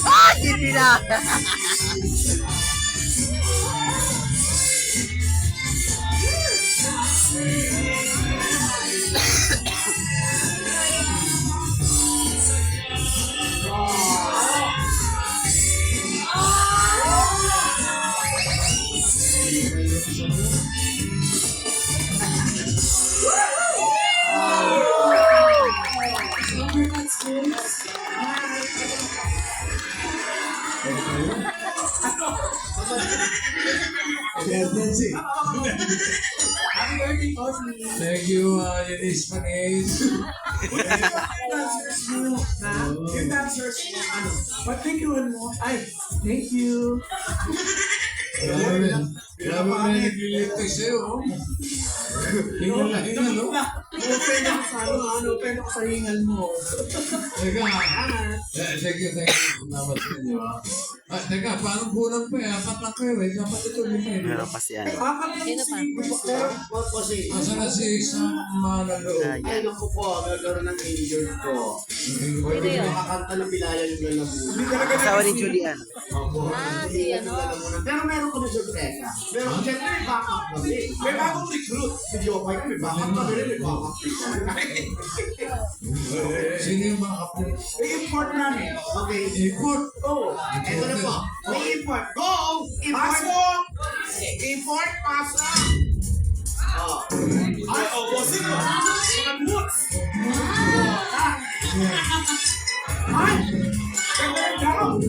Ah, hindi na. Thank you, Eunice Panis. Yung dancers mo, ano? Patikuan mo. Ay, thank you. Grabe na naglilipay sa'yo, oh. Hingal na hingal, oh. Open ako sa open ako sa hingal mo. Teka, thank you. Salamat sa inyo, ah. Teka, parang kulang pa, eh. Apat lang kayo, eh. Dapat ito, lima, eh. Meron pa si ano. Asa na si Sam Manalo? Ay, naku po, nagkaroon ng injured ko. Pwede yun. Makakanta ng Pilaya yung lalamunan. Asawa ni Julian. Si ano? Pero meron ko na sorpresa. Pero syempre may backup kami. May bagong recruit. Si Jopay may backup kami rin, may backup dito. Sino yung mga kapatid? May import namin. Okay. Import. Oo. Ito na po. May import. Go! Import! Import, pasa! Oh. Ay, oh, bossing mo. Mga boots. Ay! Ganda daw.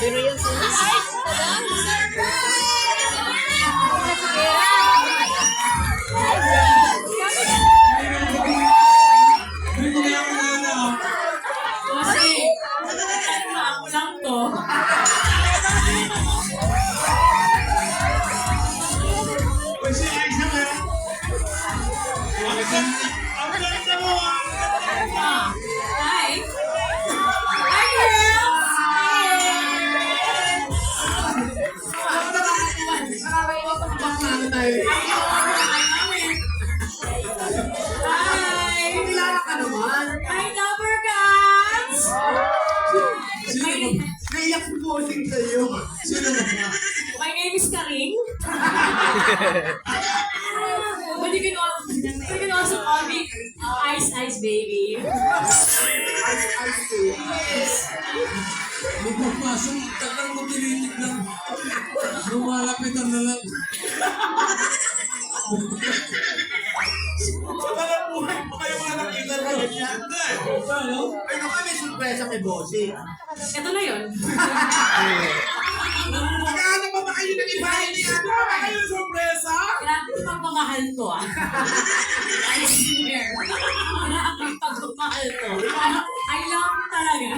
Pero yung Naiyak si bossing sa'yo. Sino ba? My name is Karing. But you can also call me Ice Baby. Ice Yes. Magpapasok, tagal mo tinitig lang. Lumalapitan na lang. Walang buhay pa kayo mga nakita na ganyan. Ay, naku, may surpresa kay bossing. Ito na yun. Nag-aano pa ba kayo ng iba? Hindi ano ba kayo surpresa? Grabe yung pagmamahal ko ah. I swear. Grabe yung pagmamahal ko. I love you talaga.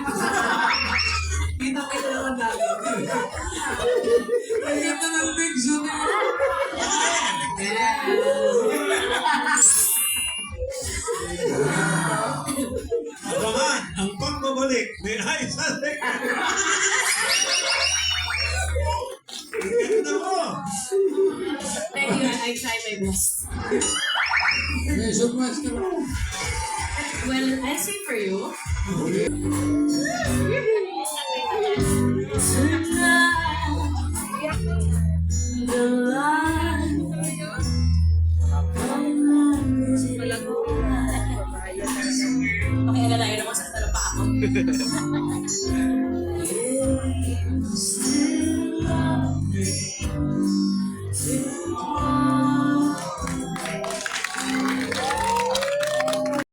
Kita kita naman namin. Ang ganda ng legs, ano yun? Abangan ang pagbabalik ni Aiza Leca. Ganda mo! Thank you. I try my best. May surprise ka ba? Well, I'll sing for you. Okay, agad tayo naman sa talo pa ako.